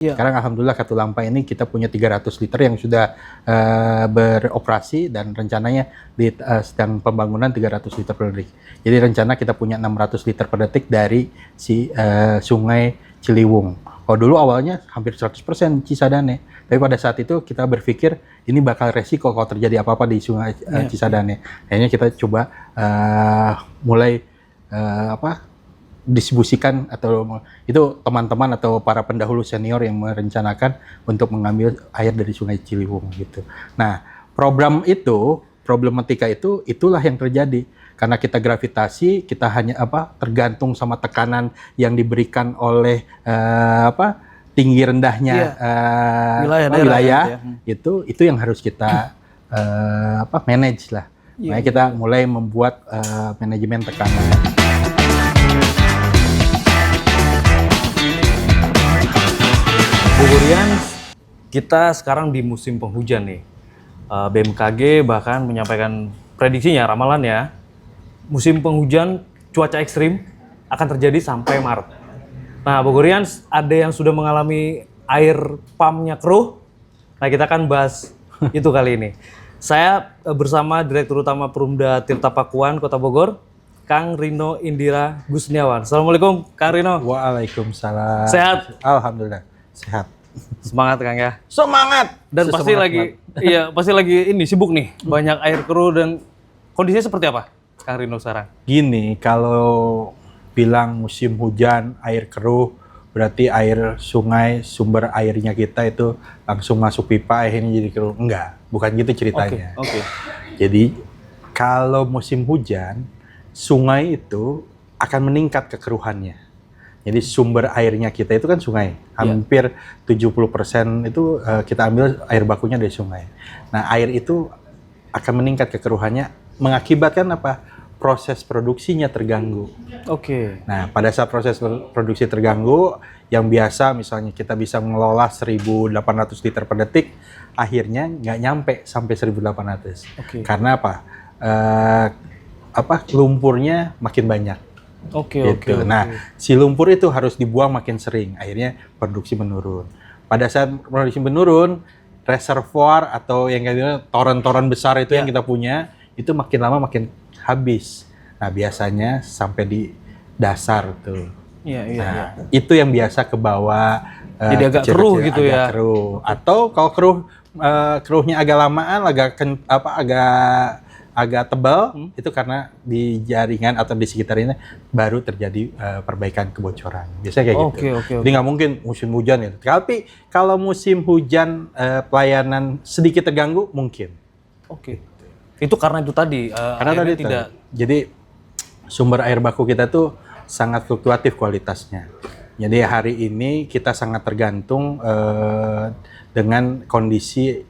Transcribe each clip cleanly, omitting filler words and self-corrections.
Iya. Sekarang alhamdulillah Katulampa ini kita punya 300 liter yang sudah beroperasi dan rencananya sedang pembangunan 300 liter per detik. Jadi rencana kita punya 600 liter per detik dari Sungai Ciliwung. Kalau dulu awalnya hampir 100% Cisadane, tapi pada saat itu kita berpikir ini bakal resiko kalau terjadi apa-apa di Sungai Cisadane. Akhirnya kita coba mulai distribusikan, atau itu teman-teman atau para pendahulu senior yang merencanakan untuk mengambil air dari Sungai Ciliwung gitu. Nah, problematika itulah yang terjadi karena kita gravitasi, kita hanya tergantung sama tekanan yang diberikan oleh tinggi rendahnya wilayah itu yang harus kita manage lah. Makanya kita mulai membuat manajemen tekanan. Bogorians, kita sekarang di musim penghujan nih. BMKG bahkan menyampaikan prediksinya, ramalannya, musim penghujan cuaca ekstrim akan terjadi sampai Maret. Nah, Bogorians, ada yang sudah mengalami air pumpnya keruh. Nah, kita akan bahas itu kali ini. Saya bersama Direktur Utama Perumda Tirta Pakuan Kota Bogor, Kang Rino Indira Gusniawan. Assalamualaikum, Kang Rino. Waalaikumsalam. Sehat? Alhamdulillah, sehat. Semangat, Kang ya. Semangat. Dan pasti lagi ini sibuk nih, banyak air keruh dan kondisinya seperti apa, Kang Rino sekarang? Gini, kalau bilang musim hujan air keruh, berarti air sungai, sumber airnya kita itu langsung masuk pipa akhirnya jadi keruh. Enggak, bukan gitu ceritanya. Oke. Jadi kalau musim hujan, sungai itu akan meningkat kekeruhannya. Jadi sumber airnya kita itu kan sungai. Hampir 70% itu kita ambil air bakunya dari sungai. Nah, air itu akan meningkat kekeruhannya, mengakibatkan apa? Proses produksinya terganggu. Oke. Nah, pada saat proses produksi terganggu, yang biasa misalnya kita bisa mengelola 1.800 liter per detik, akhirnya nggak nyampe sampai 1.800. Oke. Karena apa? Lumpurnya makin banyak. Oke. Nah, si lumpur itu harus dibuang makin sering, akhirnya produksi menurun. Pada saat produksi menurun, reservoir atau yang kayak toren-toren besar itu yang kita punya, itu makin lama makin habis. Nah, biasanya sampai di dasar tuh. Iya. Itu yang biasa ke bawah. Jadi agak keruh gitu ya. Keruh. Atau kalau keruhnya agak lamaan, agak tebal, itu karena di jaringan atau di sekitarnya baru terjadi perbaikan kebocoran. Biasanya kayak gitu. Oke. Jadi nggak mungkin musim hujan ya. Tapi kalau musim hujan pelayanan sedikit terganggu mungkin. Oke. Itu karena itu tadi. Karena tadi tidak. Jadi sumber air baku kita tuh sangat fluktuatif kualitasnya. Jadi hari ini kita sangat tergantung dengan kondisi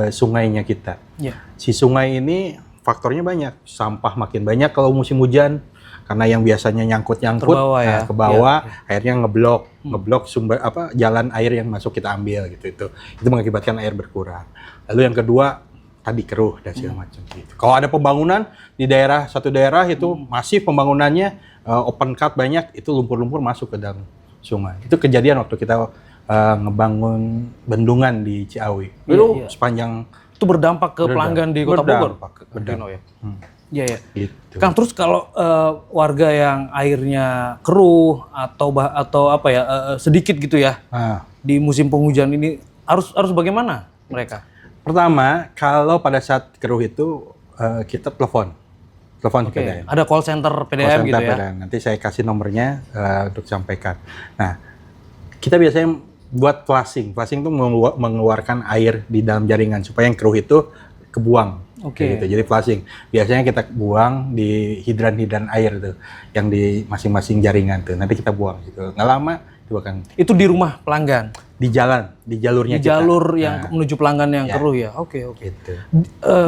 sungainya kita. Yeah. Si sungai ini faktornya banyak, sampah makin banyak kalau musim hujan karena yang biasanya nyangkut-nyangkut ke bawah, akhirnya ngeblok sumber jalan air yang masuk kita ambil gitu. Itu mengakibatkan air berkurang. Lalu yang kedua tadi keruh dan segala macam gitu. Kalau ada pembangunan di satu daerah itu masif pembangunannya, open cut banyak, itu lumpur-lumpur masuk ke dalam sungai. Itu kejadian waktu kita ngebangun bendungan di Ciawi. Itu sepanjang itu berdampak ke pelanggan di Kota Bogor, Pak Rino ya. Iya. Gitu. Kang, terus kalau warga yang airnya keruh atau sedikit gitu ya di musim penghujan ini harus bagaimana mereka? Pertama, kalau pada saat keruh itu kita telepon ke PDAM. Ada call center PDAM gitu ya. PDAM. Nanti saya kasih nomornya untuk sampaikan. Nah, kita biasanya buat flushing. Flushing itu mengeluarkan air di dalam jaringan supaya yang keruh itu kebuang. Oke. Gitu. Jadi flushing. Biasanya kita buang di hidran-hidran air tuh yang di masing-masing jaringan tuh. Nanti kita buang gitu. Nggak lama itu akan. Itu di rumah pelanggan. Di jalurnya kita. Jalur yang menuju pelanggan yang keruh ya. Oke. Gitu.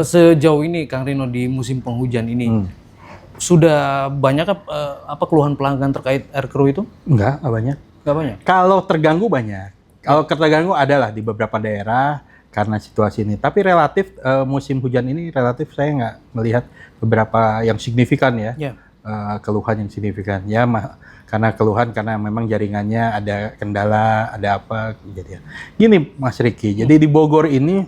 Sejauh ini Kang Rino di musim penghujan ini sudah banyak keluhan pelanggan terkait air keruh itu? Enggak banyak. Nggak banyak. Kalau terganggu banyak. Kalau terganggu adalah di beberapa daerah karena situasi ini. Tapi relatif musim hujan ini relatif saya nggak melihat beberapa yang signifikan ya. keluhan yang signifikan. Ya karena keluhan karena memang jaringannya ada kendala, ada apa kejadian. Gini Mas Riki, jadi di Bogor ini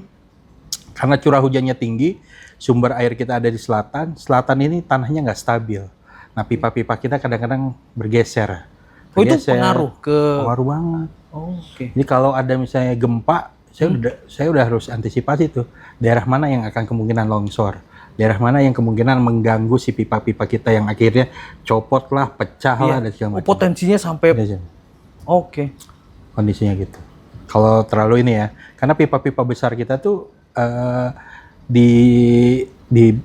karena curah hujannya tinggi, sumber air kita ada di selatan. Selatan ini tanahnya nggak stabil. Nah pipa-pipa kita kadang-kadang bergeser. Oh itu pengaruh ke... Pengaruh banget. Oh, oke. Jadi kalau ada misalnya gempa, saya udah harus antisipasi tuh. Daerah mana yang akan kemungkinan longsor? Daerah mana yang kemungkinan mengganggu si pipa-pipa kita yang akhirnya copot lah, pecah lah dan segala macam. Potensinya sampai... Oke. Kondisinya gitu. Kalau terlalu ini ya, karena pipa-pipa besar kita tuh di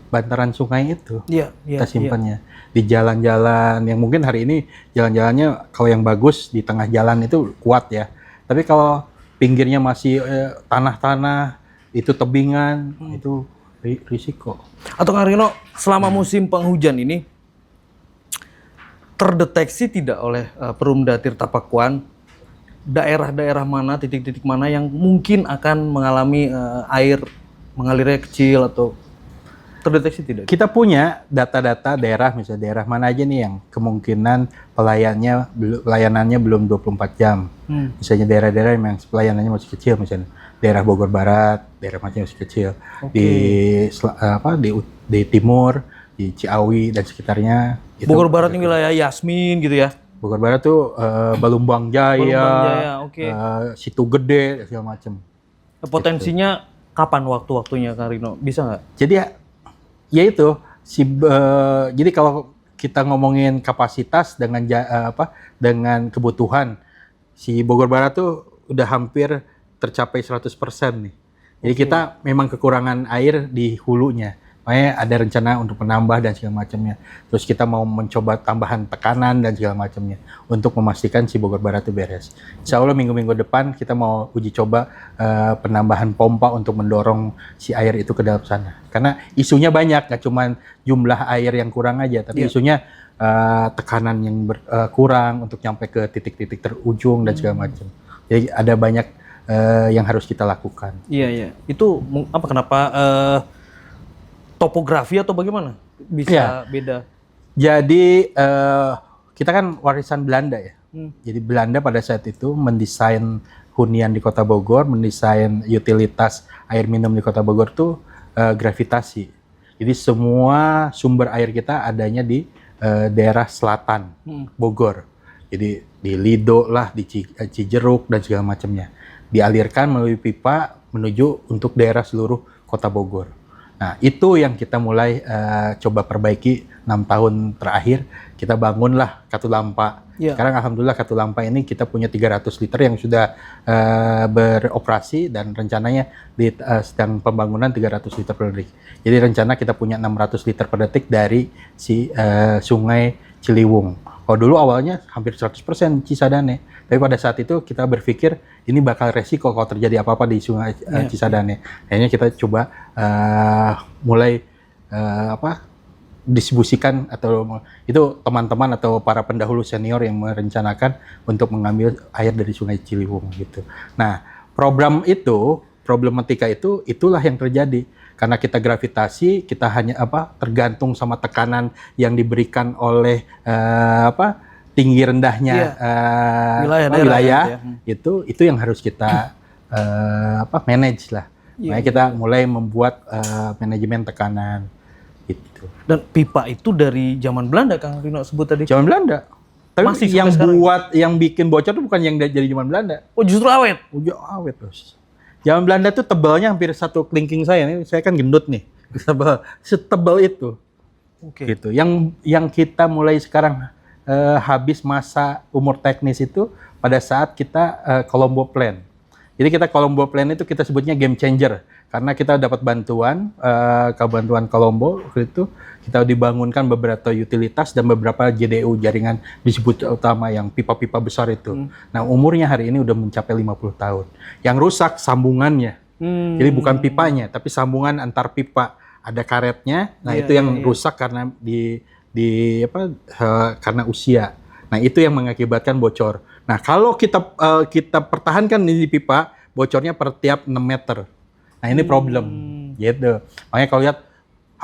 bantaran sungai itu kita simpannya. Di jalan-jalan yang mungkin hari ini jalan-jalannya kalau yang bagus di tengah jalan itu kuat ya. Tapi kalau pinggirnya masih tanah-tanah, itu tebingan, itu risiko. Atau Kang Rino, selama musim penghujan ini terdeteksi tidak oleh Perumda Tirta Pakuan daerah-daerah mana, titik-titik mana yang mungkin akan mengalami air mengalirnya kecil atau terdeteksi tidak? Kita punya data-data daerah, misalnya daerah mana aja nih yang kemungkinan pelayanannya belum 24 jam. Misalnya daerah-daerah yang pelayanannya masih kecil, misalnya daerah Bogor Barat, daerah masih kecil. Di timur, di Ciawi dan sekitarnya. Bogor Barat ini wilayah Yasmin gitu ya? Bogor Barat tuh Balumbang Jaya, Situ Gede, segala macam. Potensinya kapan waktu-waktunya Kang Rino? Bisa nggak? Jadi ya itu jadi kalau kita ngomongin kapasitas dengan kebutuhan, si Bogor Barat tuh udah hampir tercapai 100% nih. Jadi kita memang kekurangan air di hulunya. Makanya ada rencana untuk menambah dan segala macamnya. Terus kita mau mencoba tambahan tekanan dan segala macamnya untuk memastikan si Bogor Barat itu beres. Insya Allah minggu-minggu depan kita mau uji coba penambahan pompa untuk mendorong si air itu ke dalam sana. Karena isunya banyak, nggak cuma jumlah air yang kurang aja, tapi isunya tekanan yang kurang untuk nyampe ke titik-titik terujung dan segala macam. Jadi ada banyak yang harus kita lakukan. Iya. Itu kenapa topografi atau bagaimana bisa beda? Jadi kita kan warisan Belanda ya. Jadi Belanda pada saat itu mendesain hunian di Kota Bogor, mendesain utilitas air minum di Kota Bogor tuh gravitasi. Jadi semua sumber air kita adanya di daerah selatan Bogor. Jadi di Lido lah, di Cijeruk dan segala macamnya. Dialirkan melalui pipa menuju untuk daerah seluruh Kota Bogor. Nah, itu yang kita mulai coba perbaiki 6 tahun terakhir. Kita bangunlah Katulampa. Sekarang alhamdulillah Katulampa ini kita punya 300 liter yang sudah beroperasi dan rencananya sedang pembangunan 300 liter per detik. Jadi rencana kita punya 600 liter per detik dari si sungai Ciliwung. Kalau dulu awalnya hampir 100% Cisadane. Tapi pada saat itu kita berpikir ini bakal resiko kalau terjadi apa-apa di sungai Cisadane. Akhirnya kita coba mulai distribusikan atau itu teman-teman atau para pendahulu senior yang merencanakan untuk mengambil air dari sungai Ciliwung gitu. Nah, problematika itulah yang terjadi. Karena kita gravitasi, kita hanya tergantung sama tekanan yang diberikan oleh tinggi rendahnya wilayah itu yang harus kita manage lah. Makanya kita mulai membuat manajemen tekanan gitu. Dan pipa itu dari zaman Belanda Kang Rino sebut tadi. Zaman Belanda. Tapi masih yang bikin bocor itu bukan yang dari zaman Belanda. Oh, justru awet. Awet terus. Zaman Belanda tuh tebalnya hampir satu kelingking saya. Ini saya kan gendut nih. Setebal itu. Gitu. Yang kita mulai sekarang habis masa umur teknis itu pada saat kita Colombo Plan. Jadi kita Colombo Plan itu kita sebutnya game changer. Karena kita dapat bantuan Colombo itu kita dibangunkan beberapa utilitas dan beberapa JDU jaringan distribusi utama yang pipa-pipa besar itu. Nah, umurnya hari ini udah mencapai 50 tahun. Yang rusak sambungannya. Jadi bukan pipanya, tapi sambungan antar pipa. Ada karetnya. Nah, itu yang rusak karena karena usia. Nah, itu yang mengakibatkan bocor. Nah, kalau kita pertahankan di pipa, bocornya per tiap 6 meter. Nah, ini problem. Gitu. Makanya kalau lihat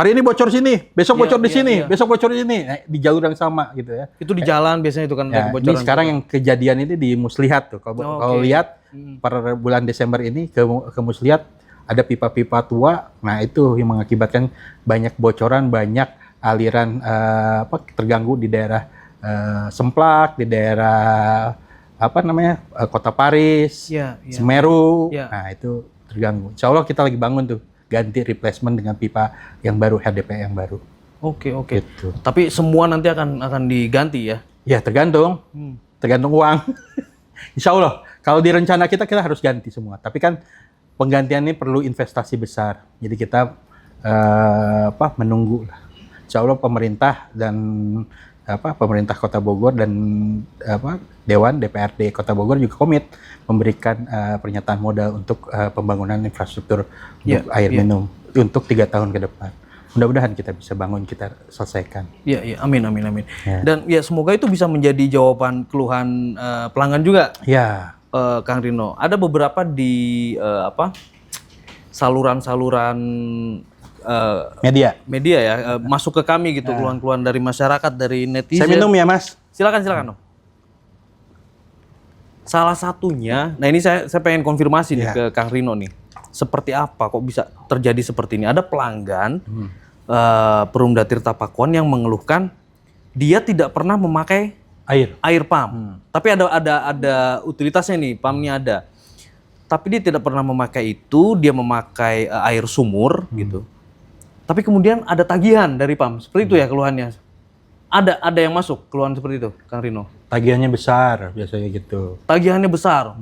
hari ini bocor sini, besok Iya, bocor di iya, sini, iya. besok bocor di sini, nah, di jalur yang sama gitu ya. Itu di jalan biasanya itu kan Ya, kebocoran. ini sekarang yang kejadian ini di Muslihat tuh. Kalau Oke. lihat per bulan Desember ini ke Muslihat ada pipa-pipa tua. Nah, itu yang mengakibatkan banyak bocoran, banyak aliran terganggu di daerah Semplak, di daerah Kota Paris, Iya, iya. Semeru. Iya. Nah, itu terganggu. Insya Allah kita lagi bangun tuh, ganti replacement dengan pipa yang baru, HDPE yang baru. Oke. Gitu. Tapi semua nanti akan diganti ya. Ya tergantung uang. Insya Allah, kalau di rencana kita harus ganti semua. Tapi kan penggantian ini perlu investasi besar. Jadi kita menunggu lah. Insya Allah pemerintah dan pemerintah Kota Bogor dan Dewan DPRD Kota Bogor juga komit memberikan pernyataan modal untuk pembangunan infrastruktur untuk air minum untuk 3 tahun ke depan. Mudah-mudahan kita bisa bangun, kita selesaikan. Iya, amin. Ya. Dan ya semoga itu bisa menjadi jawaban keluhan pelanggan juga. Ya. Kang Rino, ada beberapa di saluran-saluran media ya, masuk ke kami gitu, keluhan-keluhan dari masyarakat, dari netizen. Saya minum ya, Mas. Silakan. Om. Salah satunya, nah ini saya pengen konfirmasi nih ke Kang Rino nih. Seperti apa kok bisa terjadi seperti ini? Ada pelanggan Perumda Tirta Pakuan yang mengeluhkan dia tidak pernah memakai air pump. Tapi ada utilitasnya nih, pumpnya ada. Tapi dia tidak pernah memakai itu, dia memakai air sumur gitu. Tapi kemudian ada tagihan dari pump. Seperti itu ya keluhannya. Ada yang masuk keluhan seperti itu, Kang Rino? Tagihannya besar biasanya gitu. Tagihannya besar.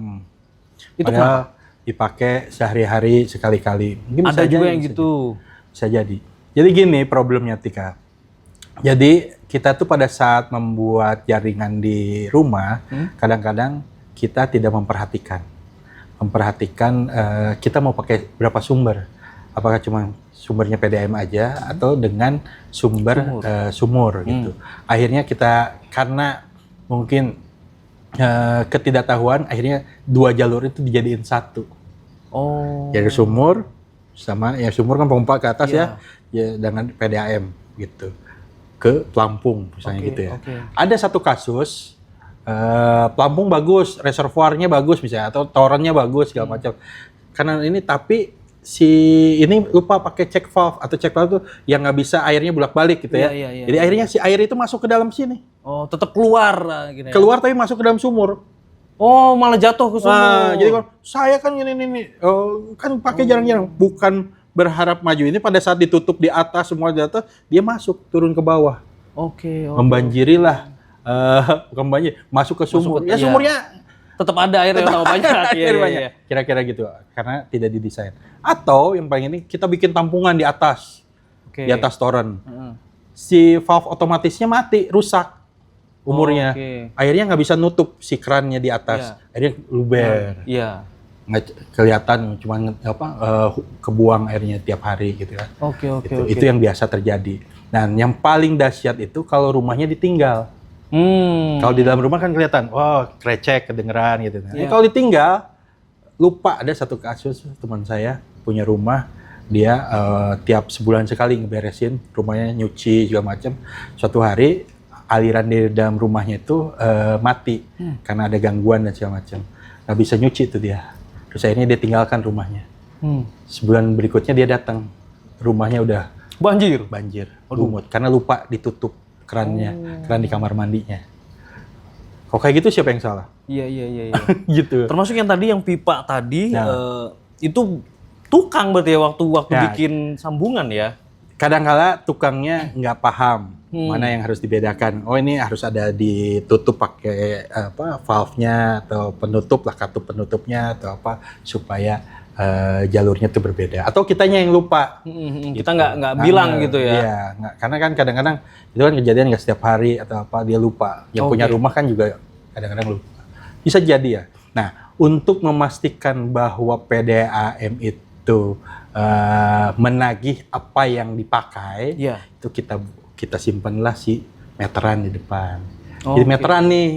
Itu padahal dipakai sehari-hari sekali-kali. Mungkin ada juga yang gitu. Bisa jadi. Jadi gini problemnya, Tika. Jadi kita tuh pada saat membuat jaringan di rumah, kadang-kadang kita tidak memperhatikan kita mau pakai berapa sumber. Apakah cuma sumbernya PDAM aja atau dengan sumber sumur gitu. Akhirnya kita karena mungkin ketidaktahuan, akhirnya 2 jalur itu dijadiin 1. Jadi sumur sama sumur kan pompa ke atas ya dengan PDAM gitu ke pelampung misalnya gitu ya. Ada satu kasus pelampung bagus, reservoirnya bagus misalnya atau torennya bagus segala macam. Karena ini tapi si ini lupa pakai check valve atau check valve tuh yang nggak bisa airnya bolak-balik gitu ya. Jadi akhirnya si air itu masuk ke dalam sini. Tetap keluar gitu ya. Keluar tapi masuk ke dalam sumur. Malah jatuh ke sumur. Nah, jadi kan saya kan ini kan pakai jarang-jarang, bukan berharap maju. Ini pada saat ditutup di atas semua data, dia masuk turun ke bawah. Membanjirilah bukan banjir, masuk ke sumur. Sumurnya tetap ada air yang banyak. Banyak. Kira-kira gitu, karena tidak didesain. Atau yang paling ini kita bikin tampungan di atas. Di atas toren. Si valve otomatisnya mati, rusak umurnya. Airnya nggak bisa nutup si kerannya di atas. Airnya luber. Nggak kelihatan, cuma kebuang airnya tiap hari gitu kan. Itu yang biasa terjadi. Dan yang paling dahsyat itu kalau rumahnya ditinggal. Kalau di dalam rumah kan kelihatan, krecek, kedengeran gitu. Kalau ditinggal, lupa. Ada satu kasus teman saya punya rumah, dia tiap sebulan sekali ngeberesin rumahnya, nyuci segala macam. Suatu hari aliran di dalam rumahnya itu mati karena ada gangguan dan segala macam. Nggak bisa nyuci itu dia. Terus akhirnya dia tinggalkan rumahnya. Sebulan berikutnya dia datang, rumahnya udah banjir, lumut karena lupa ditutup kerannya, keran di kamar mandinya. Kalau kayak gitu siapa yang salah? Iya. Gitu. Termasuk yang tadi yang pipa tadi itu tukang berarti ya waktu bikin sambungan ya. Kadang-kala tukangnya nggak paham mana yang harus dibedakan. Ini harus ada ditutup pakai valve-nya atau penutup lah, katup penutupnya atau apa supaya jalurnya itu berbeda. Atau kitanya yang lupa. Kita nggak bilang gitu ya. Iya, karena kan kadang-kadang itu kan kejadian nggak setiap hari atau apa, dia lupa. Yang punya rumah kan juga kadang-kadang lupa. Bisa jadi ya. Nah, untuk memastikan bahwa PDAM itu menagih apa yang dipakai, itu kita simpanlah si meteran di depan. Jadi meteran nih,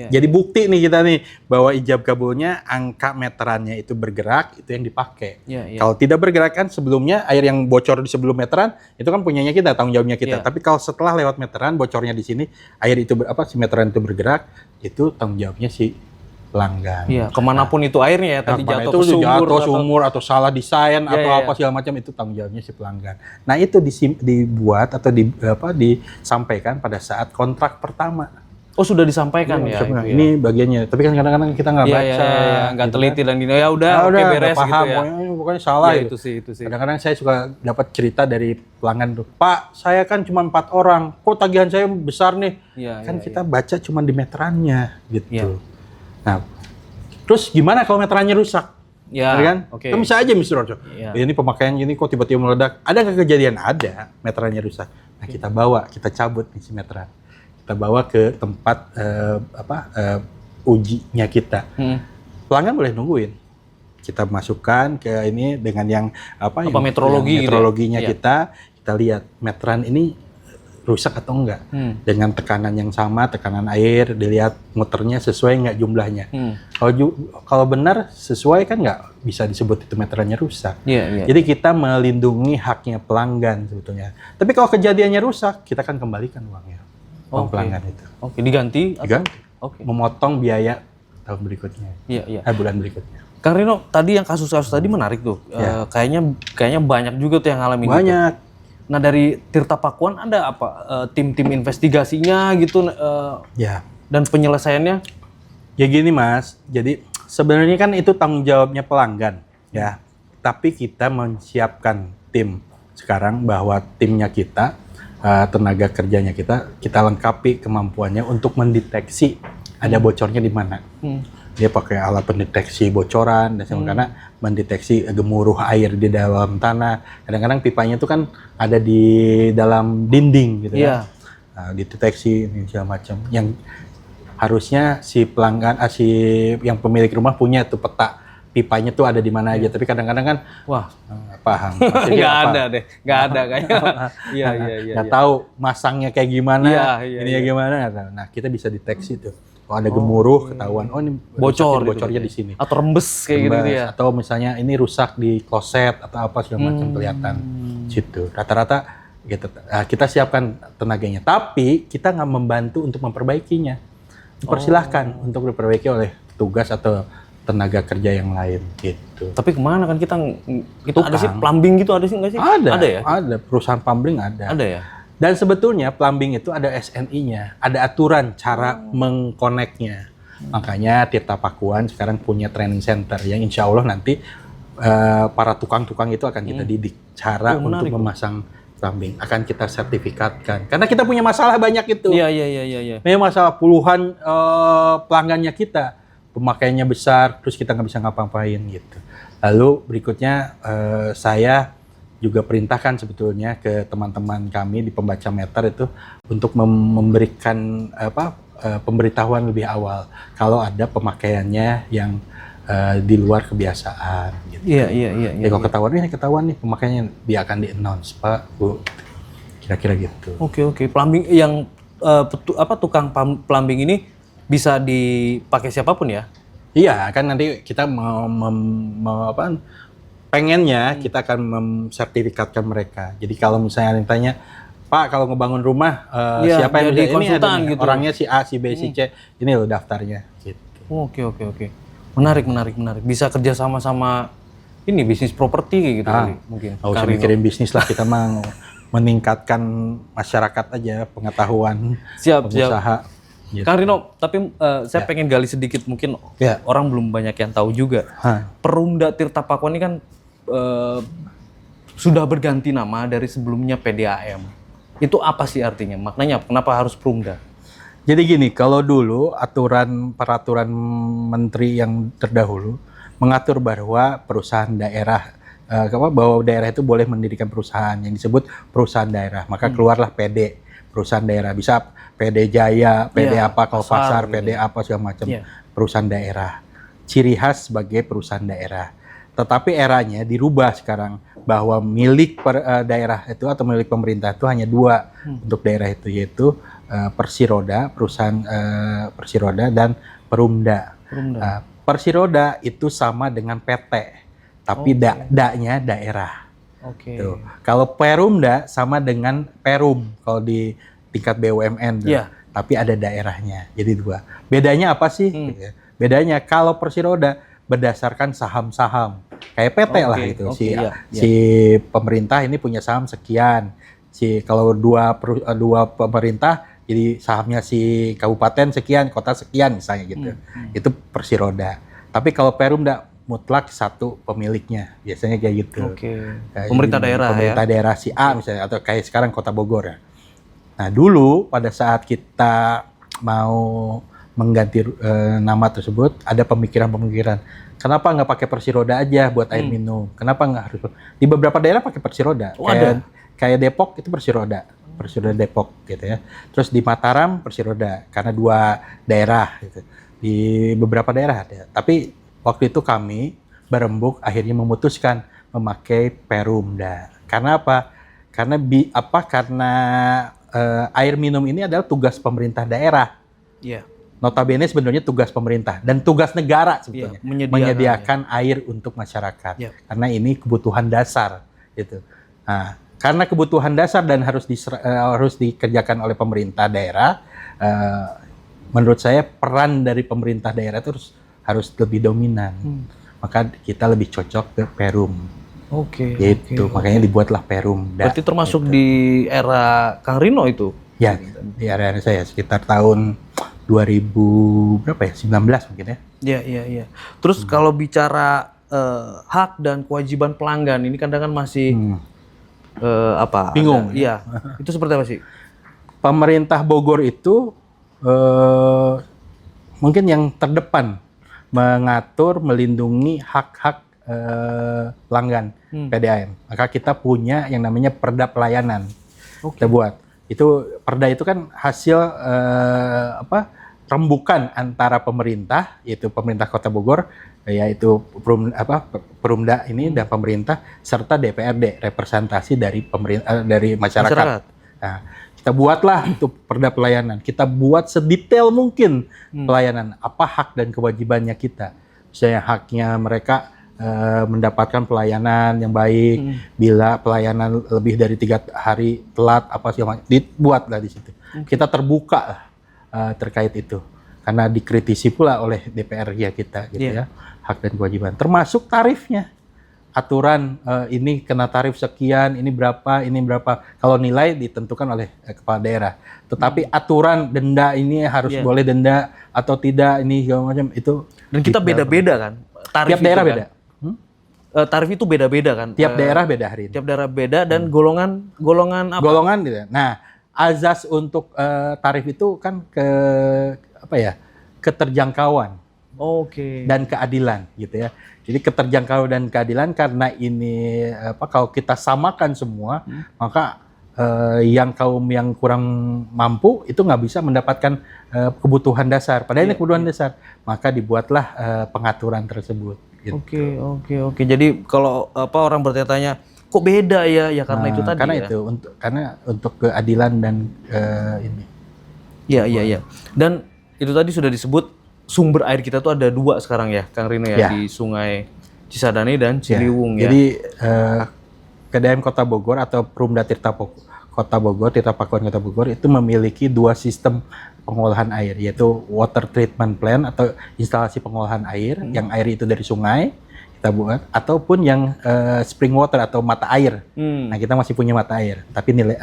jadi iya. bukti nih kita nih bahwa ijab kabulnya angka meterannya itu bergerak, itu yang dipakai. Iya, iya. Kalau tidak bergerak kan sebelumnya air yang bocor di sebelum meteran itu kan punyanya kita, tanggung jawabnya kita. Iya. Tapi kalau setelah lewat meteran bocornya di sini, air itu si meteran itu bergerak, itu tanggung jawabnya si pelanggan. Iya, kemanapun itu airnya ya, tadi Nah, jatuh itu ke sumur atau salah desain atau iya. apa segala macam, itu tanggung jawabnya si pelanggan. Nah, itu dibuat atau disampaikan pada saat kontrak pertama. Oh, sudah disampaikan ya. Ini bagiannya. Tapi kan kadang-kadang kita nggak baca, nggak gitu teliti kan. dan gini. Ya udah, oke beres paham, gitu ya. Pokoknya salah Ya, gitu. itu sih. Kadang-kadang saya suka dapat cerita dari pelanggan tuh, Pak, saya kan cuma 4 orang, kok tagihan saya besar nih? Iya, Kan iya, kita baca cuma di meterannya gitu. Iya. Nah, terus gimana kalau meterannya rusak? Ya, kan? oke. Kan bisa aja Mr. Rojo. Iya. Ini pemakaian gini kok tiba-tiba meledak. Ada nggak kejadian? Ada, meterannya rusak. Nah, kita bawa, kita cabut nih si meteran. Kita bawa ke tempat ujinya kita. Pelanggan boleh nungguin. Kita masukkan ke ini dengan yang metrologi gitu ya? metrologinya Iya. kita lihat meteran ini rusak atau enggak. Dengan tekanan yang sama, tekanan air, dilihat muternya sesuai nggak jumlahnya. Kalau benar sesuai kan nggak bisa disebut itu meterannya rusak. Iya. Jadi kita melindungi haknya pelanggan sebetulnya. Tapi kalau kejadiannya rusak, kita kan kembalikan uangnya. Uang pelanggan itu. Oke, diganti? Diganti. Oke. Memotong biaya tahun berikutnya. Iya. Bulan berikutnya. Kang Rino, tadi yang kasus-kasus tadi menarik tuh. Ya. Kayaknya banyak juga tuh yang ngalamin. Banyak. Gitu. Nah, dari Tirta Pakuan ada apa? Tim-tim investigasinya gitu Ya. dan penyelesaiannya? Ya gini Mas, jadi sebenarnya kan itu tanggung jawabnya pelanggan ya. Tapi kita menyiapkan tim sekarang bahwa timnya kita, tenaga kerjanya kita lengkapi kemampuannya untuk mendeteksi ada bocornya di mana. Dia pakai alat pendeteksi bocoran dan karena mendeteksi gemuruh air di dalam tanah. Kadang-kadang pipanya itu kan ada di dalam dinding gitu Iya. kan. Nah, dideteksi ini segala macam. Yang harusnya si pelanggan yang pemilik rumah punya tuh peta pipanya tuh ada di mana aja. Tapi kadang-kadang kan Wah, paham. nggak ada deh, nggak ada kayaknya. Iya. Nggak tahu masangnya kayak gimana, Iya. gimana. Nah, kita bisa deteksi tuh. Kalau ada gemuruh, ketahuan, oh ini bocornya di sini. Atau rembes kayak gitu ya. Atau misalnya ini rusak di kloset atau apa segala macam kelihatan situ. Rata-rata gitu. Kita siapkan tenaganya. Tapi kita nggak membantu untuk memperbaikinya. Dipersilahkan untuk diperbaiki oleh petugas atau tenaga kerja yang lain gitu. Tapi kemana kan kita ada sih plumbing gitu, ada sih nggak sih? Ada ya? Ada, perusahaan plumbing ada. Ada ya? Dan sebetulnya plumbing itu ada SNI-nya, ada aturan cara mengkoneknya. Makanya Tirta Pakuan sekarang punya training center yang insya Allah nanti para tukang-tukang itu akan kita didik cara untuk memasang plumbing. Akan kita sertifikatkan. Karena kita punya masalah banyak itu. Iya. Punya masalah puluhan pelanggannya kita. Pemakaiannya besar, terus kita nggak bisa ngapa-ngapain gitu. Lalu berikutnya saya juga perintahkan sebetulnya ke teman-teman kami di pembaca meter itu untuk memberikan pemberitahuan lebih awal kalau ada pemakaiannya yang di luar kebiasaan gitu. Iya. Kalau ketahuan nih pemakaiannya, dia akan di-announce, Pak, Bu. Kira-kira gitu. Oke. Plumbing yang tukang plumbing ini bisa dipakai siapapun ya? Iya, kan nanti kita pengennya kita akan mensertifikatkan mereka. Jadi kalau misalnya ada yang tanya, Pak, kalau ngebangun rumah siapa yang bisa ini ada nih, gitu. orangnya si A, si B, si C, ini loh daftarnya gitu. Oke. Menarik. Bisa kerja sama ini bisnis properti kayak gitu kali, mungkin. Nggak usah mikirin bisnis lah, kita mau meningkatkan masyarakat aja, pengetahuan pengusaha. Gitu. Kang Rino, tapi saya pengen gali sedikit, mungkin orang belum banyak yang tahu juga. Perumda Tirta Pakuan ini kan sudah berganti nama dari sebelumnya PDAM. Itu apa sih artinya? Maknanya kenapa harus Perumda? Jadi gini, kalau dulu peraturan menteri yang terdahulu mengatur bahwa perusahaan daerah bahwa daerah itu boleh mendirikan perusahaan yang disebut perusahaan daerah. Maka keluarlah PD, perusahaan daerah. Bisa PD Jaya, PD apa, kalau pasar, PD apa segala macam. Perusahaan daerah. Ciri khas sebagai perusahaan daerah. Tetapi eranya dirubah sekarang bahwa milik daerah itu atau milik pemerintah itu hanya dua untuk daerah itu, yaitu Persiroda, perusahaan Persiroda dan Perumda. Persiroda itu sama dengan PT, tapi da-nya daerah. Tuh. Kalau Perumda sama dengan Perum kalau di tingkat BUMN, tapi ada daerahnya. Jadi dua. Bedanya apa sih? Bedanya kalau Persiroda berdasarkan saham-saham, kayak PT lah gitu. Si pemerintah ini punya saham sekian. Kalau dua pemerintah jadi sahamnya si kabupaten sekian, kota sekian misalnya gitu. Itu Persiroda. Tapi kalau Perumda mutlak satu pemiliknya, biasanya kayak gitu. Pemerintah daerah pemerintah daerah si A misalnya, atau kayak sekarang Kota Bogor ya. Nah dulu pada saat kita mau mengganti nama tersebut, ada pemikiran-pemikiran. Kenapa nggak pakai Persiroda aja buat air minum? Kenapa nggak harus? Di beberapa daerah pakai Persiroda. Kayak Depok itu Persiroda Depok gitu ya. Terus di Mataram Persiroda karena dua daerah gitu. Di beberapa daerah ada. Tapi waktu itu kami berembuk akhirnya memutuskan memakai Perumda. Karena apa? Karena air minum ini adalah tugas pemerintah daerah. Notabene sebenarnya tugas pemerintah dan tugas negara sebetulnya menyediakan air untuk masyarakat. Karena ini kebutuhan dasar gitu. Nah, karena kebutuhan dasar dan harus dikerjakan oleh pemerintah daerah, menurut saya peran dari pemerintah daerah itu harus lebih dominan. Maka kita lebih cocok ke Perum. Makanya dibuatlah Perum. Berarti termasuk di era Kang Rino itu? Ya, di era saya sekitar tahun 2000 berapa ya? 19 mungkin ya. Iya. Terus kalau bicara hak dan kewajiban pelanggan ini kadang kan masih bingung. Iya. Itu seperti apa sih? Pemerintah Bogor itu mungkin yang terdepan mengatur, melindungi hak-hak pelanggan PDAM. Maka kita punya yang namanya Perda Pelayanan. Kita buat. Itu Perda itu kan hasil rembukan antara pemerintah, yaitu pemerintah Kota Bogor, yaitu Perumda ini dan pemerintah serta DPRD, representasi dari dari masyarakat. Nah, kita buatlah itu Perda Pelayanan. Kita buat sedetail mungkin pelayanan, apa hak dan kewajibannya kita. Misalnya haknya mereka mendapatkan pelayanan yang baik, bila pelayanan lebih dari 3 hari telat apa sih, dibuatlah di situ. Kita terbuka lah terkait itu, karena dikritisi pula oleh DPR ya kita gitu ya, hak dan kewajiban, termasuk tarifnya. Aturan ini kena tarif sekian, ini berapa. Kalau nilai ditentukan oleh kepala daerah. Tetapi aturan denda ini harus boleh denda atau tidak, ini segala macam itu. Dan kita beda-beda kan? Tarif tiap daerah kan beda. Tarif itu beda-beda kan? Tiap daerah beda hari ini. Tiap daerah beda dan golongan apa? Golongan gitu. Nah, azas untuk tarif itu kan keterjangkauan. Dan keadilan gitu ya. Jadi keterjangkauan dan keadilan karena ini kalau kita samakan semua, maka yang kaum yang kurang mampu itu nggak bisa mendapatkan kebutuhan dasar. Padahal ini kebutuhan dasar. Maka dibuatlah pengaturan tersebut. Gitu. Oke. Jadi kalau orang bertanya-tanya, kok beda ya? Ya karena itu tadi. Karena untuk keadilan dan ini. Iya. Dan itu tadi sudah disebut sumber air kita tuh ada 2 sekarang ya, Kang Rino ya, di Sungai Cisadane dan Ciliwung ya. Jadi PDAM Kota Bogor atau Perumda Tirta Pakuan Kota Bogor itu memiliki 2 sistem pengolahan air, yaitu water treatment plant atau instalasi pengolahan air yang air itu dari sungai kita buat, ataupun yang spring water atau mata air. Nah, kita masih punya mata air, tapi nilai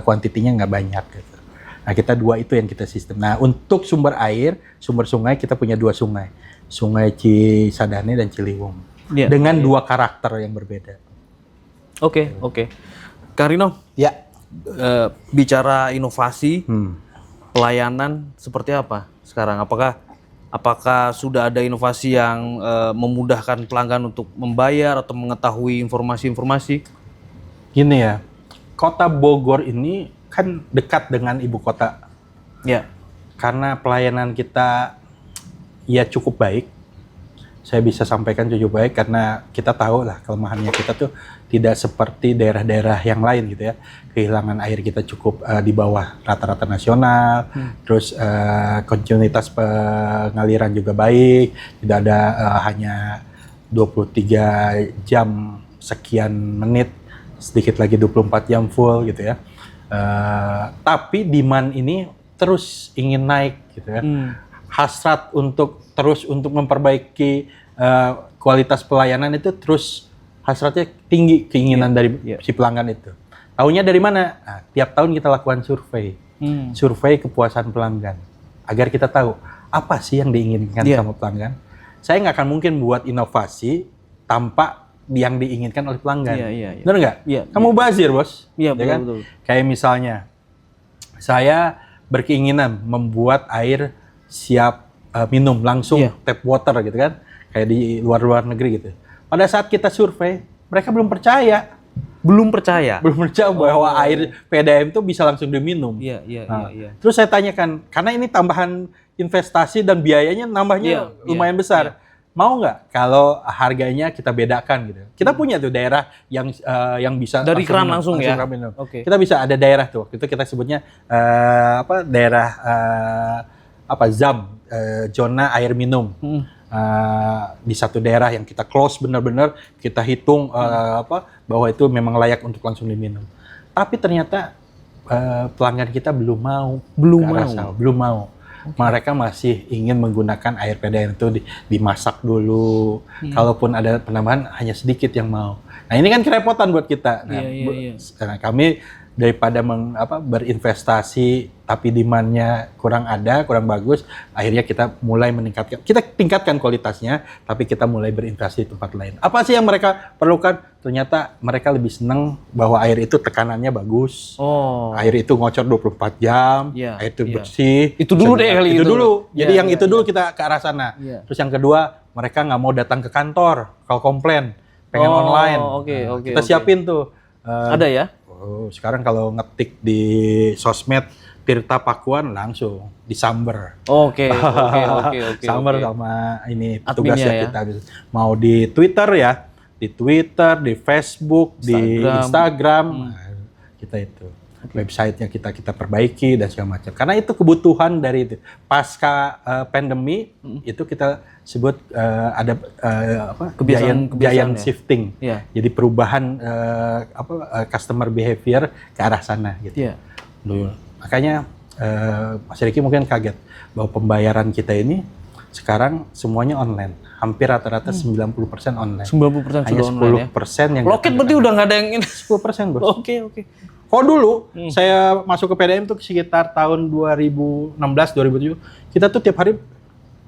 kuantitinya nggak banyak gitu. Nah, kita 2 itu yang kita sistem. Nah, untuk sumber air, sumber sungai kita punya 2 sungai. Sungai Cisadane dan Ciliwung. Dengan 2 karakter yang berbeda. Oke. Kang Rino. Ya. Bicara inovasi, pelayanan seperti apa sekarang? Apakah sudah ada inovasi yang memudahkan pelanggan untuk membayar atau mengetahui informasi-informasi? Gini ya, Kota Bogor ini kan dekat dengan ibu kota. Ya. Karena pelayanan kita ya cukup baik. saya bisa sampaikan cukup baik karena kita tahu lah kelemahannya kita tuh tidak seperti daerah-daerah yang lain gitu ya. Kehilangan air kita cukup di bawah rata-rata nasional, terus kontinuitas pengaliran juga baik, tidak ada hanya 23 jam sekian menit, sedikit lagi 24 jam full gitu ya. Tapi demand ini terus ingin naik gitu ya. Hasrat untuk terus untuk memperbaiki kualitas pelayanan itu terus hasratnya tinggi, keinginan dari si pelanggan itu. Tahunya dari mana? Nah, tiap tahun kita lakukan survei. Survei kepuasan pelanggan agar kita tahu apa sih yang diinginkan sama pelanggan. Saya nggak akan mungkin buat inovasi tanpa yang diinginkan oleh pelanggan. Benar nggak? Kamu bazir, Bos. Iya, betul, kan? Betul. Kayak misalnya saya berkeinginan membuat air siap minum langsung tap water gitu kan, kayak di luar negeri gitu. Pada saat kita survei, mereka belum percaya bahwa air PDAM itu bisa langsung diminum. Terus saya tanyakan, karena ini tambahan investasi dan biayanya nambahnya lumayan besar. Mau nggak kalau harganya kita bedakan gitu? Kita punya tuh daerah yang bisa dari keran langsung ya. Kita bisa ada daerah tuh, waktu itu kita sebutnya daerah ZAM, zona air minum. Di satu daerah yang kita close benar-benar kita hitung bahwa itu memang layak untuk langsung diminum. Tapi ternyata pelanggan kita belum mau. Mereka masih ingin menggunakan air PDAM itu dimasak dulu. Kalaupun ada penambahan hanya sedikit yang mau. Nah, ini kan kerepotan buat kita. Nah, kami daripada berinvestasi tapi demand-nya kurang bagus, akhirnya kita mulai tingkatkan kualitasnya, tapi kita mulai berinvestasi di tempat lain. Apa sih yang mereka perlukan? Ternyata mereka lebih senang bahwa air itu tekanannya bagus, air itu ngocor 24 jam, air itu bersih. Itu dulu deh kali itu. Jadi yang itu dulu kita ke arah sana. Terus yang kedua, mereka nggak mau datang ke kantor kalau komplain, pengen online. Kita siapin tuh. Ada ya? Sekarang kalau ngetik di sosmed Tirta Pakuan langsung disamber. Samber sama ini petugasnya ya? Kita mau di Twitter ya, di Facebook, di Instagram, kita itu websitenya kita perbaiki dan segala macam. Karena itu kebutuhan dari itu. Pasca pandemi itu kita sebut ada kebiasaan shifting. Jadi perubahan customer behavior ke arah sana gitu. Makanya Mas Riki mungkin kaget bahwa pembayaran kita ini sekarang semuanya online. Hampir rata-rata 90% online. 90% hanya 10% yang loket berarti udah nggak ada yang ini. 10%, Bos. Oke. Kalau dulu saya masuk ke PDAM tuh sekitar tahun 2016 2007, kita tuh tiap hari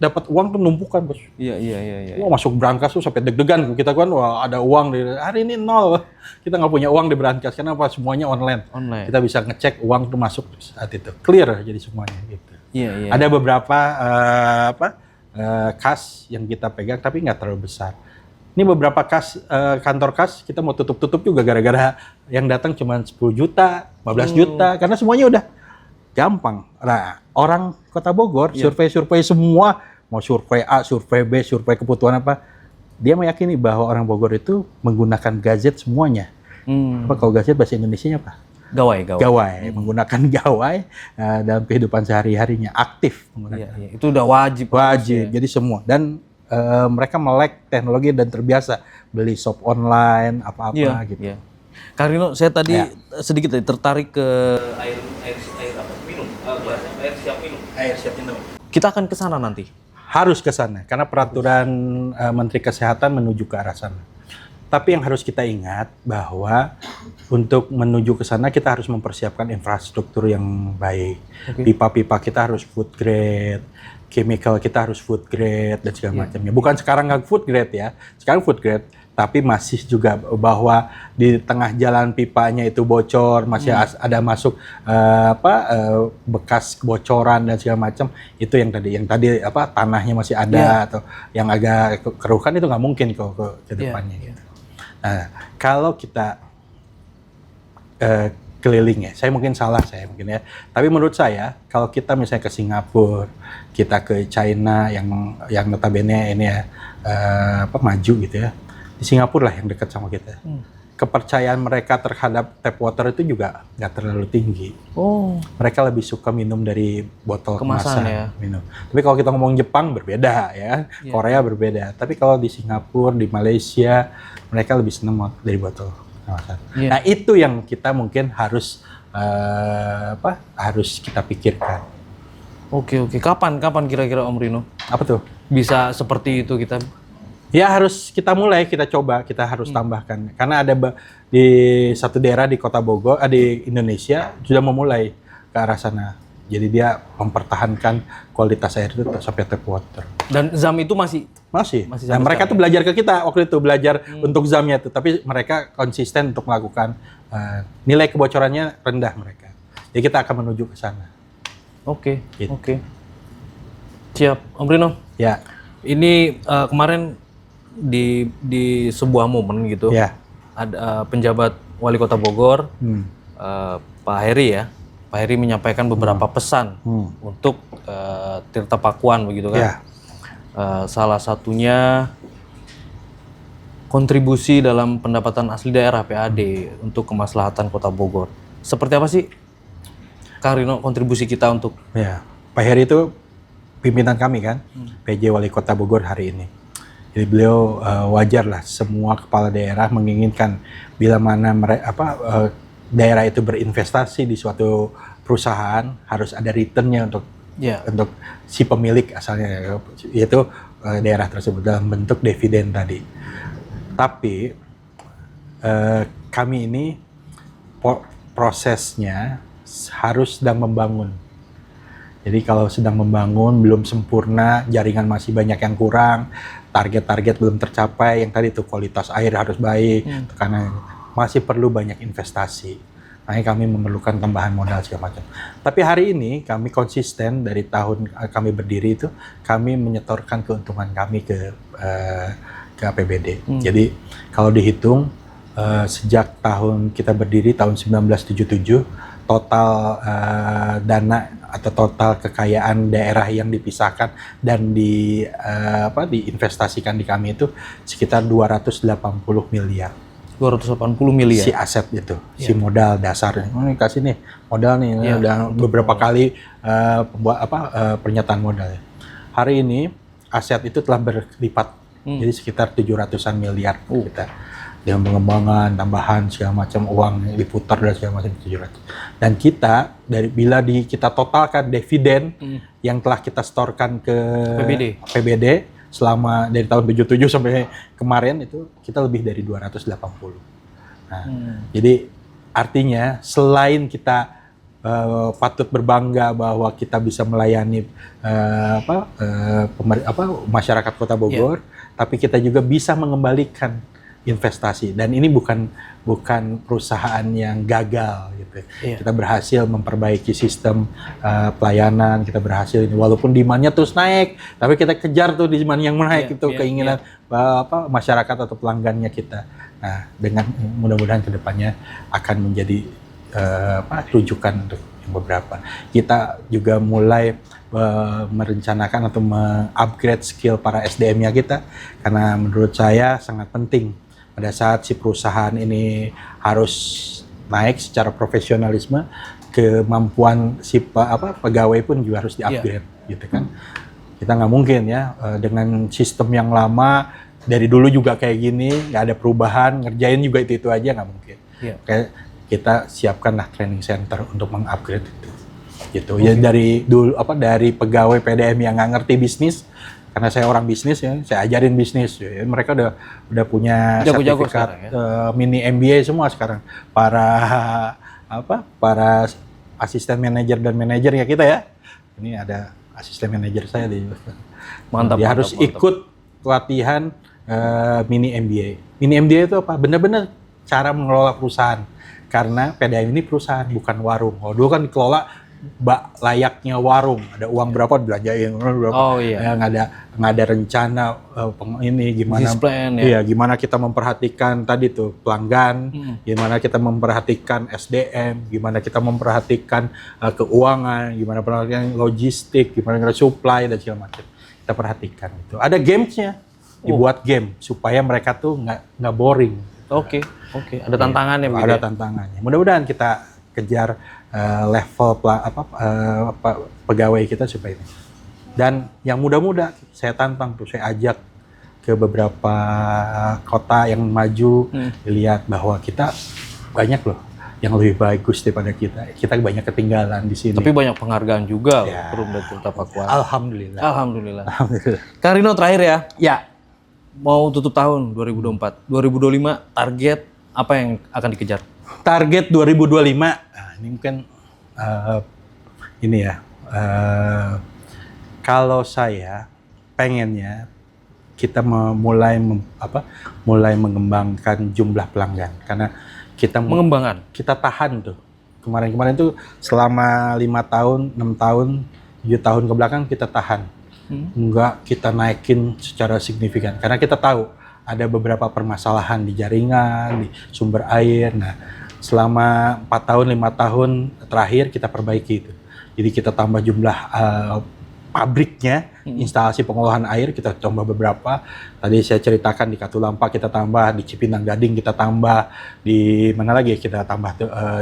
dapat uang tuh numpukan, Bos. Iya. Wah, masuk brankas tuh sampai deg-degan kita kan, wah ada uang hari ini nol. Kita nggak punya uang di brankas karena semuanya online. Kita bisa ngecek uang tuh masuk saat itu. Clear jadi semuanya gitu. Iya. Ada beberapa kas yang kita pegang tapi nggak terlalu besar. Ini beberapa kantor kas kita mau tutup juga gara-gara yang datang cuma 10 juta, 15 juta karena semuanya udah gampang. Nah, orang Kota Bogor survei semua, mau survei A, survei B, survei kebutuhan apa, dia meyakini bahwa orang Bogor itu menggunakan gadget semuanya. Kalau gadget bahasa Indonesianya apa? Gawai. Menggunakan gawai dalam kehidupan sehari-harinya, aktif menggunakan. Itu udah wajib. Jadi semua. Dan mereka melek teknologi dan terbiasa beli shop online apa-apa gitu. Kak Rino, saya tadi sedikit tertarik ke air minum. Air siap minum. Kita akan ke sana nanti. Harus ke sana karena peraturan Menteri Kesehatan menuju ke arah sana. Tapi yang harus kita ingat bahwa untuk menuju ke sana kita harus mempersiapkan infrastruktur yang baik. Pipa-pipa kita harus food grade, chemical kita harus food grade dan segala macamnya. Bukan sekarang nggak food grade ya, sekarang food grade. Tapi masih juga bahwa di tengah jalan pipanya itu bocor, masih ada masuk bekas kebocoran dan segala macam. Itu yang tadi tanahnya masih ada atau yang agak kerukan itu nggak mungkin ke depannya. Gitu. Nah, kalau kita keliling ya. Saya mungkin salah ya. Tapi menurut saya kalau kita misalnya ke Singapura, kita ke China yang notabene ini ya maju gitu ya. Di Singapura lah yang dekat sama kita. Kepercayaan mereka terhadap tap water itu juga nggak terlalu tinggi. Mereka lebih suka minum dari botol kemasan ya. Minum. Tapi kalau kita ngomong Jepang berbeda ya, Korea berbeda. Tapi kalau di Singapura, di Malaysia, mereka lebih senang dari botol kemasan. Nah itu yang kita mungkin harus harus kita pikirkan. Oke. Kapan kira-kira Om Rino? Apa tuh? Bisa seperti itu kita? Ya harus kita mulai, kita coba, kita harus tambahkan. Karena ada di satu daerah di Kota Bogor, di Indonesia sudah memulai ke arah sana. Jadi dia mempertahankan kualitas air itu sampai tap water. Dan ZAM itu masih Dan mereka tuh belajar ke kita waktu itu, belajar untuk ZAM-nya tuh. Tapi mereka konsisten untuk melakukan nilai kebocorannya rendah mereka. Jadi kita akan menuju ke sana. Oke. Gitu. Oke. Siap, Om Rino. Ya. Ini kemarin di sebuah momen gitu, ada penjabat Wali Kota Bogor, Pak Heri ya. Pak Heri menyampaikan beberapa pesan untuk Tirta Pakuan begitu kan. Salah satunya kontribusi dalam pendapatan asli daerah PAD untuk kemaslahatan Kota Bogor. Seperti apa sih, Kang Rino, kontribusi kita untuk? Ya, Pak Heri itu pimpinan kami kan, PJ Wali Kota Bogor hari ini. Jadi beliau wajar lah semua kepala daerah menginginkan bila mana daerah itu berinvestasi di suatu perusahaan harus ada returnnya untuk si pemilik asalnya, yaitu daerah tersebut dalam bentuk dividen tadi. Tapi kami ini prosesnya harus sedang membangun. Jadi kalau sedang membangun belum sempurna, jaringan masih banyak yang kurang, target-target belum tercapai, yang tadi itu kualitas air harus baik, karena masih perlu banyak investasi. Makanya kami memerlukan tambahan modal segala macam. Tapi hari ini kami konsisten dari tahun kami berdiri itu, kami menyetorkan keuntungan kami ke APBD. Jadi kalau dihitung sejak tahun kita berdiri tahun 1977, total dana atau total kekayaan daerah yang dipisahkan dan diinvestasikan di kami itu sekitar 280 miliar. 280 miliar. Si aset itu, si modal dasar. Ini kasih nih modal nih, udah beberapa kali pernyataan modal. Hari ini aset itu telah berlipat, jadi sekitar 700-an miliar kita. Dengan pengembangan, tambahan segala macam uang diputar dan segala macam 700. Dan kita bila kita totalkan dividen yang telah kita setorkan ke PBD selama dari tahun 77 sampai kemarin itu kita lebih dari 280. Nah, jadi artinya selain kita patut berbangga bahwa kita bisa melayani masyarakat Kota Bogor, tapi kita juga bisa mengembalikan investasi, dan ini bukan perusahaan yang gagal gitu. Kita berhasil memperbaiki sistem pelayanan, kita berhasil ini walaupun demand-nya terus naik, tapi kita kejar tuh demand yang naik itu keinginan masyarakat atau pelanggannya kita. Nah, dengan mudah-mudahan kedepannya akan menjadi rujukan untuk yang beberapa. Kita juga mulai merencanakan atau meng-upgrade skill para SDM-nya kita, karena menurut saya sangat penting pada saat si perusahaan ini harus naik secara profesionalisme, kemampuan si pegawai pun juga harus di-upgrade gitu kan. Kita nggak mungkin ya dengan sistem yang lama dari dulu juga kayak gini, nggak ada perubahan, ngerjain juga itu aja, nggak mungkin. Kayak kita siapkanlah training center untuk meng-upgrade itu. Gitu. Ya dari dulu dari pegawai PDM yang nggak ngerti bisnis, karena saya orang bisnis ya, saya ajarin bisnis. Ya. Mereka udah punya sertifikat mini MBA semua sekarang. Para asisten manajer dan manajernya kita ya. Ini ada asisten manajer saya di. Mantap. Dia harus ikut pelatihan mini MBA. Mini MBA itu apa? Benar-benar cara mengelola perusahaan. Karena PDM ini perusahaan bukan warung. Dulu kan dikelola layaknya warung, ada uang berapa dibelanjain, berapa. Oh iya. Ya, nggak ada rencana ini gimana, Plan, ya. iya, gimana kita memperhatikan tadi tuh pelanggan, gimana kita memperhatikan SDM, gimana kita memperhatikan keuangan, gimana perhatikan logistik, gimana supply dan segala macam. Kita perhatikan itu. Ada gamesnya, dibuat game supaya mereka tuh nggak boring. Oke. Ada tantangannya begitu. Ada tantangannya. Mudah-mudahan kita kejar level pegawai kita supaya ini. Dan yang muda-muda saya tantang tuh, saya ajak ke beberapa kota yang maju, lihat bahwa kita banyak loh yang lebih bagus daripada kita. Kita banyak ketinggalan di sini. Tapi banyak penghargaan juga Ya. Perum dan Tirta Pakuan. Alhamdulillah. Kang Rino terakhir ya. Ya, Mau tutup tahun 2024. 2025 target apa yang akan dikejar? target 2025. Nah, ini mungkin ini ya. Kalau saya pengennya kita mulai mengembangkan jumlah pelanggan, karena kita kita tahan tuh. Kemarin tuh selama 5 tahun, 6 tahun, 7 tahun ke belakang kita tahan. Enggak kita naikin secara signifikan, karena kita tahu ada beberapa permasalahan di jaringan, di sumber air. Nah, selama 4 tahun, 5 tahun terakhir kita perbaiki itu. Jadi kita tambah jumlah pabriknya, instalasi pengolahan air kita tambah beberapa. Tadi saya ceritakan di Katulampa kita tambah, di Cipinang Gading kita tambah, di mana lagi kita tambah,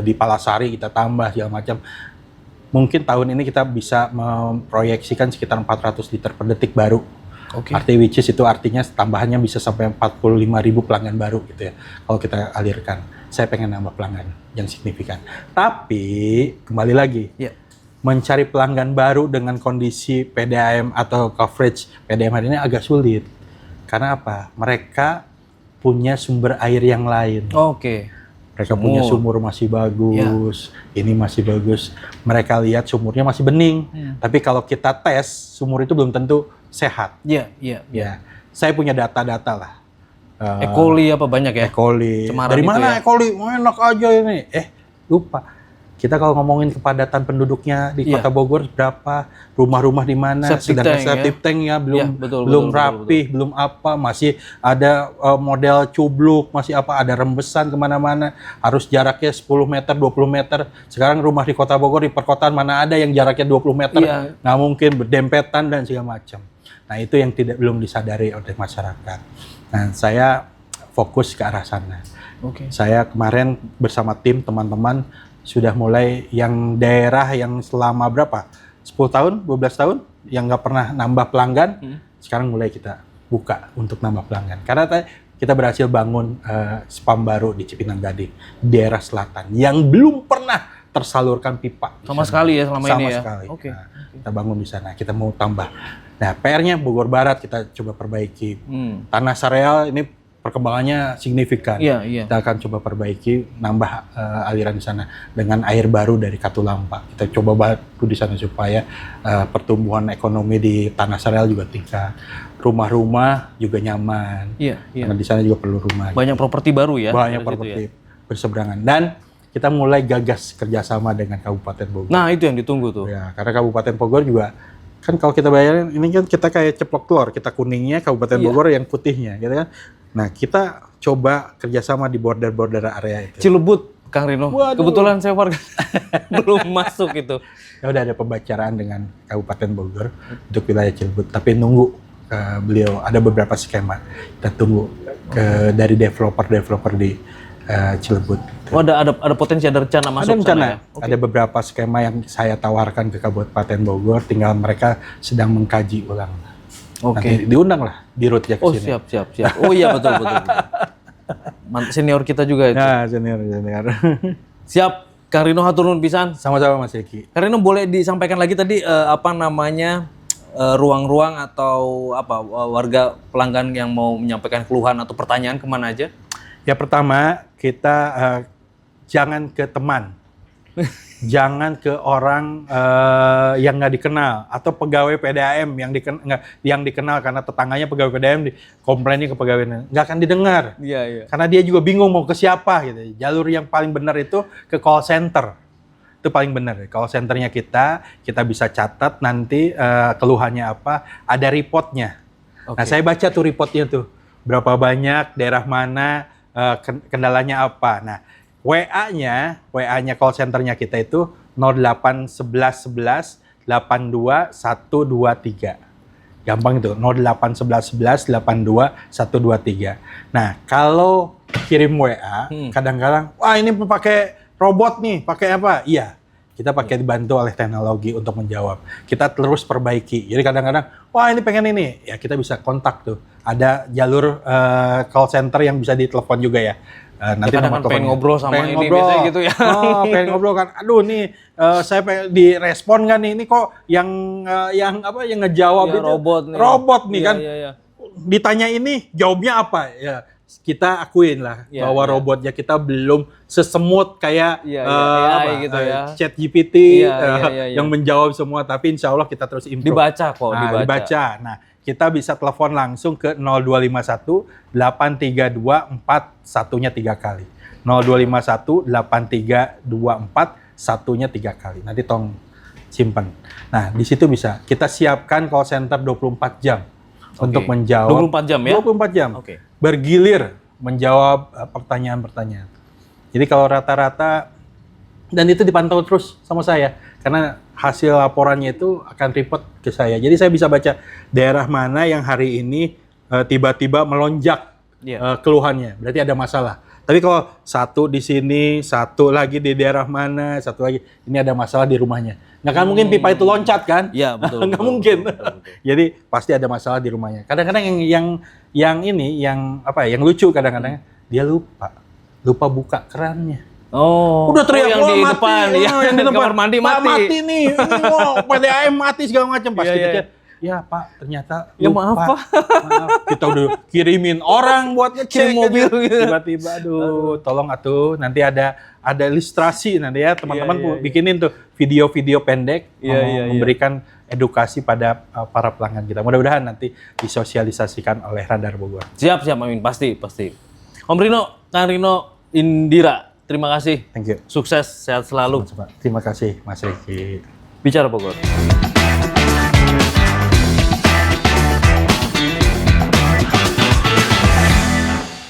di Palasari kita tambah, segala macam. Mungkin tahun ini kita bisa memproyeksikan sekitar 400 liter per detik baru. Which is itu artinya tambahannya bisa sampai 45.000 pelanggan baru gitu ya. Kalau kita alirkan, saya pengen nambah pelanggan yang signifikan. Tapi kembali lagi, mencari pelanggan baru dengan kondisi PDAM atau coverage PDAM hari ini agak sulit. Karena apa? Mereka punya sumber air yang lain. Mereka punya sumur masih bagus, ini masih bagus. Mereka lihat sumurnya masih bening. Tapi kalau kita tes, sumur itu belum tentu sehat. Iya. Saya punya data-data lah. E. coli apa banyak ya? E. coli. Cemaran Dari itu mana ya? E. coli? Enak aja ini. Lupa. Kita kalau ngomongin kepadatan penduduknya di Kota Bogor berapa, rumah-rumah di mana, sedangkan septic tanknya belum rapih, belum apa, masih ada model cubluk, masih apa, ada rembesan kemana-mana, harus jaraknya 10 meter, 20 meter. Sekarang rumah di Kota Bogor, di perkotaan mana ada yang jaraknya 20 meter, nggak mungkin, berdempetan dan segala macam. Nah itu yang belum disadari oleh masyarakat. Nah saya fokus ke arah sana. Saya kemarin bersama tim teman-teman sudah mulai yang daerah yang selama berapa? 10 tahun, 12 tahun yang nggak pernah nambah pelanggan, sekarang mulai kita buka untuk nambah pelanggan. Karena kita berhasil bangun spam baru di Cipinang Gading, daerah selatan, yang belum pernah tersalurkan pipa. Sama sekali ya selama ini ya? Sama sekali. Nah, kita bangun di sana, kita mau tambah. Nah, PR-nya Bogor Barat kita coba perbaiki. Tanah Sareal ini perkembangannya signifikan. Kita akan coba perbaiki, nambah aliran di sana dengan air baru dari Katulampa. Kita coba bantu di sana supaya pertumbuhan ekonomi di Tanah Sareal juga tingkat. Rumah-rumah juga nyaman. Karena di sana juga perlu rumah. Banyak properti baru ya? Banyak properti berseberangan. Dan kita mulai gagas kerjasama dengan Kabupaten Bogor. Nah itu yang ditunggu tuh. Ya, karena Kabupaten Bogor juga kan kalau kita bayarin ini kan kita kayak ceplok telur, kita kuningnya, Kabupaten Bogor yang putihnya, gitu kan. Nah kita coba kerjasama di border area itu. Cilebut, Kang Rino. Waduh. Kebetulan saya warga belum masuk itu. Ya udah ada pembicaraan dengan Kabupaten Bogor untuk wilayah Cilebut, tapi nunggu beliau ada beberapa skema. Kita tunggu dari developer di Cilebut. Oh ada potensi, ada rencana masuk sana ya? Ada beberapa skema yang saya tawarkan ke Kabupaten Bogor, tinggal mereka sedang mengkaji ulang. Nanti diundang lah di road ke sini. Siap. Oh iya betul. Senior kita juga itu. Nah, senior. Siap, Kang Rino hatur nuhun pisan. Sama-sama Mas Eki. Kang Rino boleh disampaikan lagi tadi ruang-ruang atau warga pelanggan yang mau menyampaikan keluhan atau pertanyaan kemana aja? Ya pertama kita jangan ke teman. Jangan ke orang yang nggak dikenal atau pegawai PDAM yang dikenal karena tetangganya pegawai PDAM komplainnya ke pegawai nggak akan didengar. Iya. Karena dia juga bingung mau ke siapa gitu. Jalur yang paling benar itu ke call center. itu paling benar. Call centernya kita bisa catat nanti keluhannya apa, ada reportnya. Nah, saya baca tuh reportnya tuh, berapa banyak, daerah mana, kendalanya apa. Nah, WA-nya call centernya kita itu 0811 82 123. Gampang itu, 0811 82 123. Nah, kalau kirim WA, kadang-kadang, wah ini pakai robot nih, pakai apa? Iya, kita pakai dibantu oleh teknologi untuk menjawab. Kita terus perbaiki. Jadi kadang-kadang, wah ini pengen ini, ya kita bisa kontak tuh. Ada jalur call center yang bisa ditelepon juga ya. Nanti nomor pengen ngobrol sama ini biasanya gitu ya. Oh, pengen ngobrol kan. Aduh nih, saya pengen direspon kan nih. Ini kok yang ngejawab ya, itu robot nih kan. Ya. Ditanya ini jawabnya apa? Ya kita akuin lah bahwa robotnya kita belum sesemut kayak gitu ya. ChatGPT yang menjawab semua, tapi insya Allah kita terus improve. Dibaca. Nah, kita bisa telepon langsung ke 0251 832 41-nya 3 kali. 0251 832 41-nya 3 kali. Nanti tolong simpan. Nah, di situ bisa kita siapkan call center 24 jam. Untuk menjawab 24 jam ya? 24 jam. Bergilir menjawab pertanyaan-pertanyaan. Jadi kalau rata-rata, dan itu dipantau terus sama saya karena hasil laporannya itu akan report ke saya. Jadi saya bisa baca daerah mana yang hari ini tiba-tiba melonjak keluhannya. Berarti ada masalah. Tapi kalau satu di sini, satu lagi di daerah mana, satu lagi ini ada masalah di rumahnya. Nggak kan mungkin pipa itu loncat kan? Iya, betul. Nggak mungkin. Betul. Jadi pasti ada masalah di rumahnya. Kadang-kadang yang lucu kadang-kadang dia lupa buka kerannya. Oh, udah teriak yang di mati, depan, yang di depan kamar mandi mati nih, PDAM mati segala macam. Pas kita cek, ya Pak, ternyata lupa. Maaf. Kita udah kirimin orang buat ngecek mobil gitu. Tiba-tiba, tolong atuh, nanti ada ilustrasi nanti ya teman-teman bikinin tuh video-video pendek memberikan edukasi pada para pelanggan kita. Mudah-mudahan nanti disosialisasikan oleh Radar Bogor. Siap Amin, pasti. Om Rino, Kang Rino, Indira. Terima kasih. Thank you. Sukses, sehat selalu. Terima kasih, Mas Riki. Bicara Bogor.